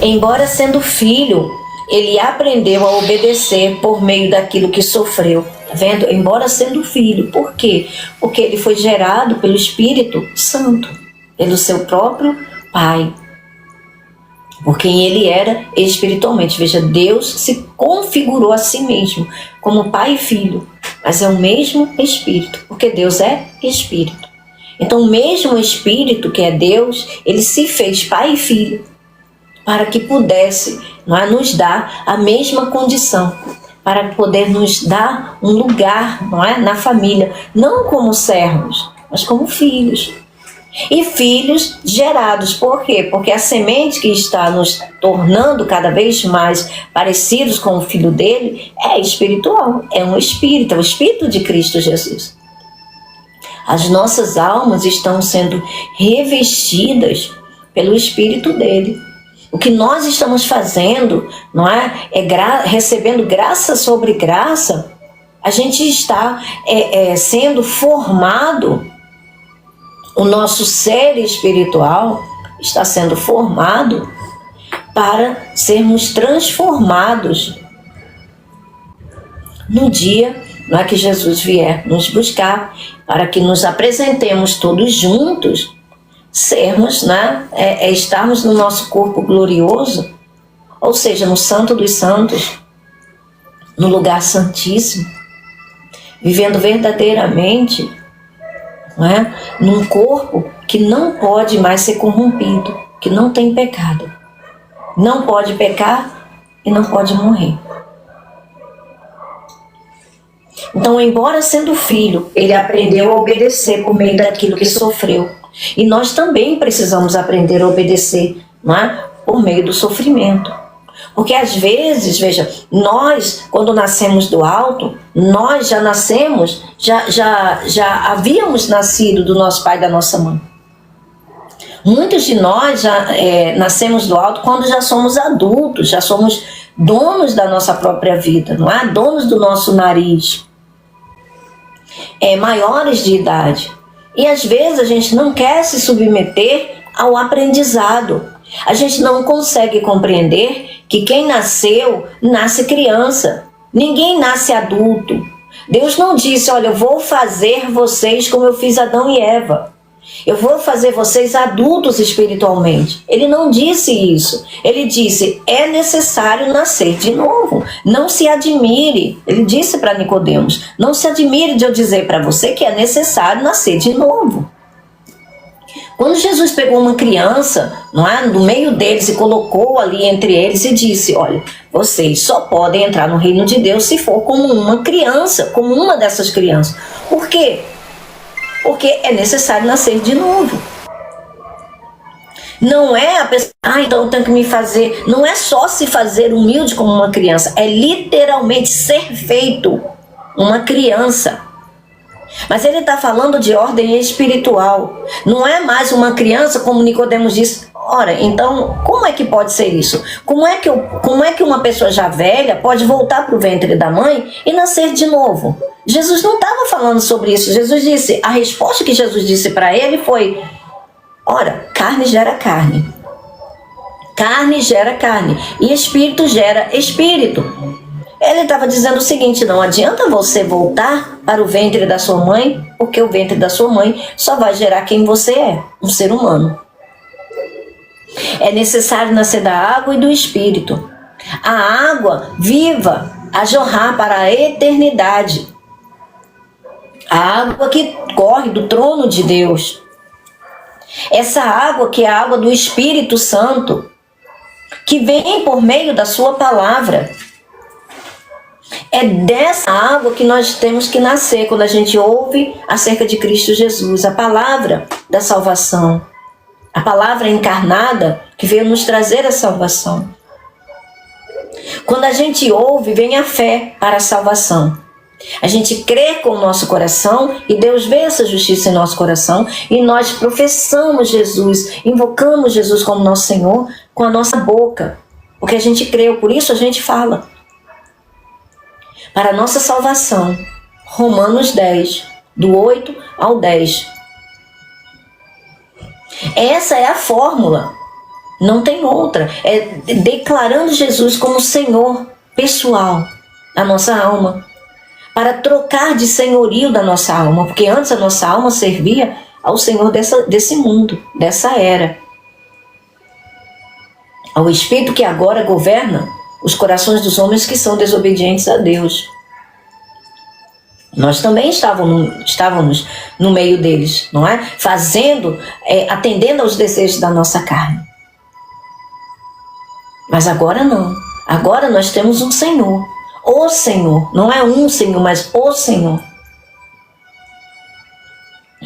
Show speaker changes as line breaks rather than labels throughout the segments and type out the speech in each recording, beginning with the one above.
Embora sendo filho, ele aprendeu a obedecer por meio daquilo que sofreu. Tá vendo? Embora sendo filho. Por quê? Porque ele foi gerado pelo Espírito Santo, pelo seu próprio Pai, por quem ele era espiritualmente. Veja, Deus se configurou a si mesmo como Pai e Filho, mas é o mesmo Espírito, porque Deus é Espírito. Então, o mesmo Espírito que é Deus, ele se fez Pai e Filho para que pudesse, não é, nos dar a mesma condição, para poder nos dar um lugar, não é, na família, não como servos, mas como filhos. E filhos gerados, por quê? Porque a semente que está nos tornando cada vez mais parecidos com o Filho dele é espiritual, é um Espírito, é o Espírito de Cristo Jesus. As nossas almas estão sendo revestidas pelo Espírito dele. O que nós estamos fazendo, não é recebendo graça sobre graça, a gente está sendo formado. O nosso ser espiritual está sendo formado para sermos transformados no dia, não é, que Jesus vier nos buscar, para que nos apresentemos todos juntos, sermos, né, estarmos no nosso corpo glorioso, ou seja, no Santo dos Santos, no lugar santíssimo, vivendo verdadeiramente, não é, num corpo que não pode mais ser corrompido, que não tem pecado, não pode pecar e não pode morrer. Então, embora sendo filho, ele aprendeu a obedecer por meio daquilo que sofreu. E nós também precisamos aprender a obedecer, não é? Por meio do sofrimento. Porque às vezes, veja, nós, quando nascemos do alto, nós já nascemos, já havíamos nascido do nosso pai e da nossa mãe. Muitos de nós já nascemos do alto quando já somos adultos, já somos donos da nossa própria vida, não é? Donos do nosso nariz, maiores de idade. E às vezes a gente não quer se submeter ao aprendizado. A gente não consegue compreender que quem nasceu, nasce criança. Ninguém nasce adulto. Deus não disse, olha, eu vou fazer vocês como eu fiz Adão e Eva. Eu vou fazer vocês adultos espiritualmente. Ele não disse isso. Ele disse, é necessário nascer de novo. Não se admire. Ele disse para Nicodemos, não se admire de eu dizer para você que é necessário nascer de novo. Quando Jesus pegou uma criança, não é, no meio deles e colocou ali entre eles e disse, olha, vocês só podem entrar no reino de Deus se for como uma criança, como uma dessas crianças. Por quê? Porque é necessário nascer de novo. Não é a pessoa, então eu tenho que me fazer, não é só se fazer humilde como uma criança, é literalmente ser feito uma criança. Mas ele está falando de ordem espiritual. Não é mais uma criança, como Nicodemos disse. Ora, então, como é que pode ser isso? Como é que uma pessoa já velha pode voltar para o ventre da mãe e nascer de novo? Jesus não estava falando sobre isso. Jesus disse, a resposta que Jesus disse para ele foi, ora, carne gera carne. Carne gera carne. E espírito gera espírito. Ele estava dizendo o seguinte, não adianta você voltar para o ventre da sua mãe, porque o ventre da sua mãe só vai gerar quem você é, um ser humano. É necessário nascer da água e do Espírito. A água viva a jorrar para a eternidade. A água que corre do trono de Deus. Essa água que é a água do Espírito Santo, que vem por meio da sua palavra. É dessa água que nós temos que nascer quando a gente ouve acerca de Cristo Jesus, a palavra da salvação, a palavra encarnada que veio nos trazer a salvação. Quando a gente ouve, vem a fé para a salvação. A gente crê com o nosso coração e Deus vê essa justiça em nosso coração e nós professamos Jesus, invocamos Jesus como nosso Senhor com a nossa boca, porque a gente creu, por isso a gente fala. Para a nossa salvação, Romanos 10, do 8 ao 10. Essa é a fórmula, Não tem outra. É declarando Jesus como Senhor pessoal da nossa alma. Para trocar de senhorio da nossa alma. Porque antes a nossa alma servia ao Senhor desse mundo, dessa era. Ao Espírito que agora governa os corações dos homens que são desobedientes a Deus. Nós também estávamos no meio deles, não é? Atendendo aos desejos da nossa carne. Mas agora não. Agora nós temos um Senhor. O Senhor. Não é um Senhor, mas o Senhor.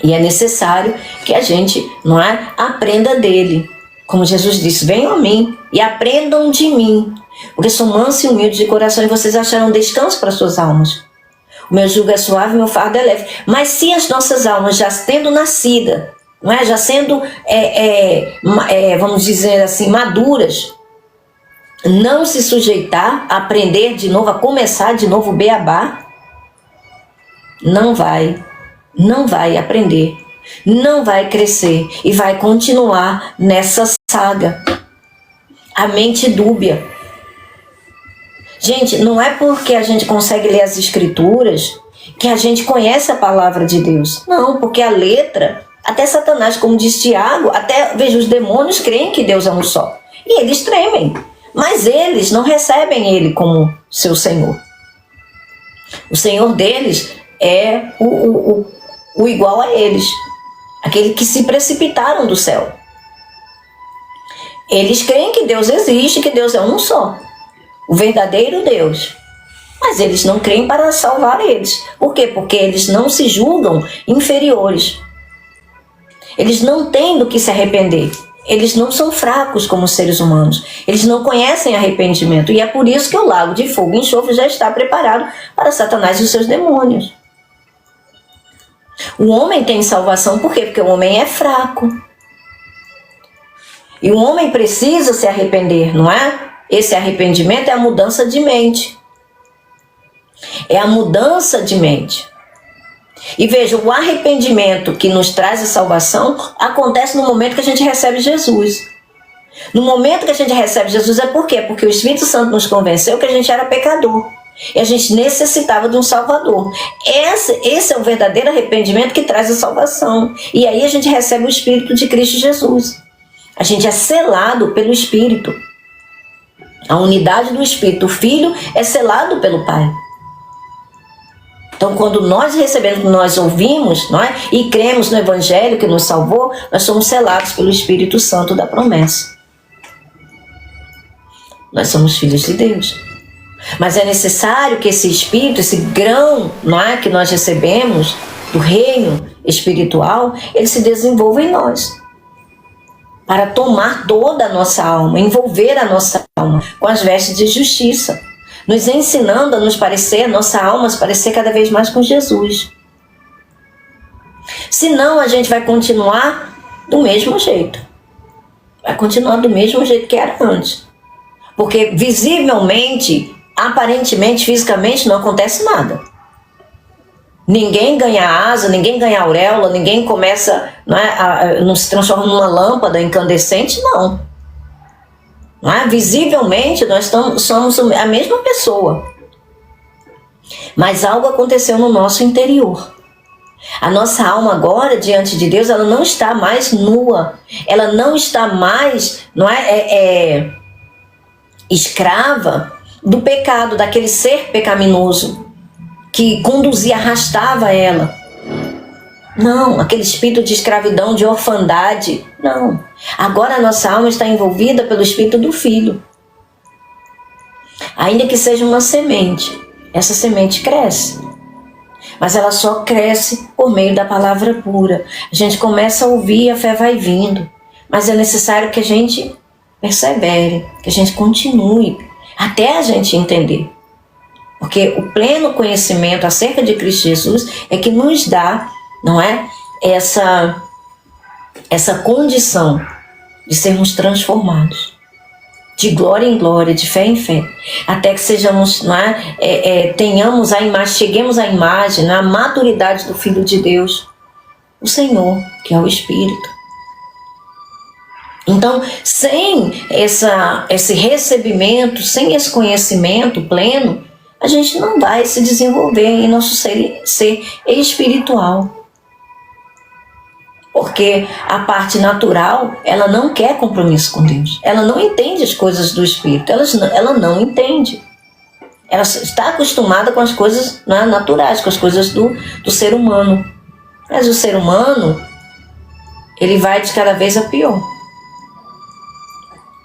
E é necessário que a gente, não é, aprenda dele. Como Jesus disse, venham a mim e aprendam de mim. Porque sou manso e humilde de coração e vocês acharão descanso para suas almas. O meu jugo é suave, o meu fardo é leve. Mas se as nossas almas já tendo nascida, não é? Já sendo, vamos dizer assim, maduras, não se sujeitar a aprender de novo, a começar de novo o beabá, não vai aprender, não vai crescer e vai continuar nessa saga. A mente dúbia. Gente, não é porque a gente consegue ler as escrituras que a gente conhece a palavra de Deus. Não, porque a letra, até Satanás, como diz Tiago, até veja, os demônios creem que Deus é um só. E eles tremem. Mas eles não recebem ele como seu Senhor. O Senhor deles é o igual a eles. Aquele que se precipitaram do céu. Eles creem que Deus existe, que Deus é um só. O verdadeiro Deus. Mas eles não creem para salvar eles. Por quê? Porque eles não se julgam inferiores. Eles não têm do que se arrepender. Eles não são fracos como seres humanos. Eles não conhecem arrependimento. E é por isso que o lago de fogo e enxofre já está preparado para Satanás e os seus demônios. O homem tem salvação por quê? Porque o homem é fraco. E o homem precisa se arrepender, não é? Esse arrependimento é a mudança de mente. É a mudança de mente. E veja, o arrependimento que nos traz a salvação acontece no momento que a gente recebe Jesus. No momento que a gente recebe Jesus é por quê? Porque o Espírito Santo nos convenceu que a gente era pecador. E a gente necessitava de um Salvador. Esse é o verdadeiro arrependimento que traz a salvação. E aí a gente recebe o Espírito de Cristo Jesus. A gente é selado pelo Espírito. A unidade do Espírito, o Filho é selado pelo Pai. Então, quando nós recebemos, nós ouvimos, não é? E cremos no Evangelho que nos salvou, nós somos selados pelo Espírito Santo da promessa. Nós somos filhos de Deus. Mas é necessário que esse Espírito, esse grão, não é, que nós recebemos do reino espiritual, ele se desenvolva em nós. Para tomar toda a nossa alma, envolver a nossa alma com as vestes de justiça, nos ensinando a nos parecer, a nossa alma se parecer cada vez mais com Jesus. Senão a gente vai continuar do mesmo jeito. Vai continuar do mesmo jeito que era antes. Porque visivelmente, aparentemente, fisicamente, não acontece nada. Ninguém ganha asa, ninguém ganha auréola, ninguém começa, não se transforma numa lâmpada incandescente, não. Não é? Visivelmente nós somos a mesma pessoa. Mas algo aconteceu no nosso interior. A nossa alma agora, diante de Deus, ela não está mais nua. Ela não está mais, escrava do pecado, daquele ser pecaminoso que conduzia, arrastava ela. Não, aquele espírito de escravidão, de orfandade, não. Agora a nossa alma está envolvida pelo Espírito do Filho. Ainda que seja uma semente, essa semente cresce. Mas ela só cresce por meio da palavra pura. A gente começa a ouvir e a fé vai vindo. Mas é necessário que a gente persevere, que a gente continue, até a gente entender. Porque o pleno conhecimento acerca de Cristo Jesus é que nos dá, não é, essa condição de sermos transformados, de glória em glória, de fé em fé, até que sejamos, não é, tenhamos a imagem, cheguemos à imagem, na maturidade do Filho de Deus, o Senhor, que é o Espírito. Então, sem esse recebimento, sem esse conhecimento pleno, a gente não vai se desenvolver em nosso ser espiritual. Porque a parte natural, ela não quer compromisso com Deus. Ela não entende as coisas do Espírito. Ela não entende. Ela está acostumada com as coisas naturais, com as coisas do ser humano. Mas o ser humano, ele vai de cada vez a pior.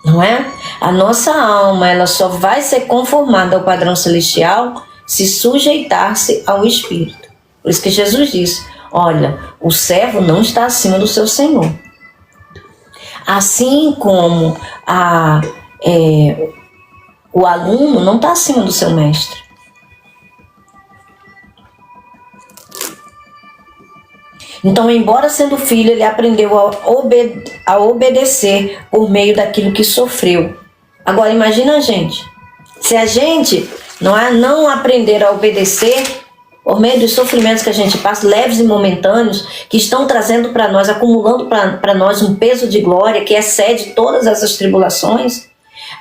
Não é? A nossa alma, ela só vai ser conformada ao padrão celestial se sujeitar-se ao Espírito. Por isso que Jesus disse, olha, o servo não está acima do seu Senhor. Assim como o aluno não está acima do seu mestre. Então, embora sendo filho, ele aprendeu a obedecer por meio daquilo que sofreu. Agora, imagina a gente. Se a gente não aprender a obedecer por meio dos sofrimentos que a gente passa, leves e momentâneos, que estão trazendo para nós, acumulando para nós um peso de glória que excede todas essas tribulações,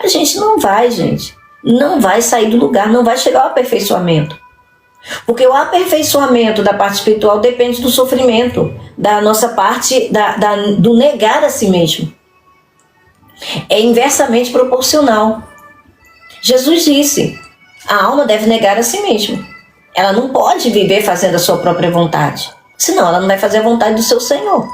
a gente não vai sair do lugar, não vai chegar ao aperfeiçoamento. Porque o aperfeiçoamento da parte espiritual depende do sofrimento, da nossa parte, do negar a si mesmo. É inversamente proporcional. Jesus disse, a alma deve negar a si mesma. Ela não pode viver fazendo a sua própria vontade, senão ela não vai fazer a vontade do seu Senhor.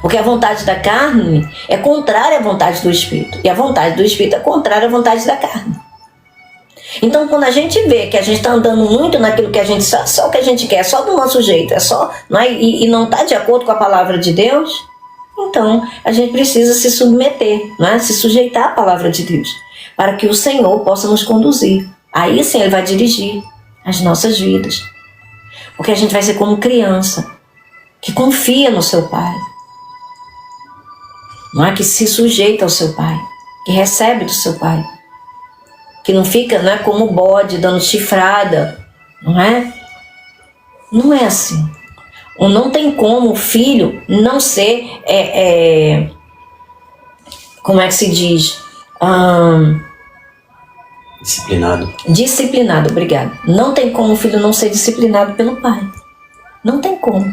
Porque a vontade da carne é contrária à vontade do Espírito, e a vontade do Espírito é contrária à vontade da carne. Então, quando a gente vê que a gente está andando muito naquilo que a gente só o que a gente quer, só do nosso jeito, e não está de acordo com a palavra de Deus, então a gente precisa se submeter, se sujeitar à palavra de Deus, para que o Senhor possa nos conduzir. Aí sim Ele vai dirigir as nossas vidas. Porque a gente vai ser como criança, que confia no seu pai, que se sujeita ao seu pai, que recebe do seu pai. Que não fica como bode dando chifrada, não é? Não é assim. Ou não tem como o filho não ser, como é que se diz?
Disciplinado.
Disciplinado, obrigado. Não tem como o filho não ser disciplinado pelo pai. Não tem como.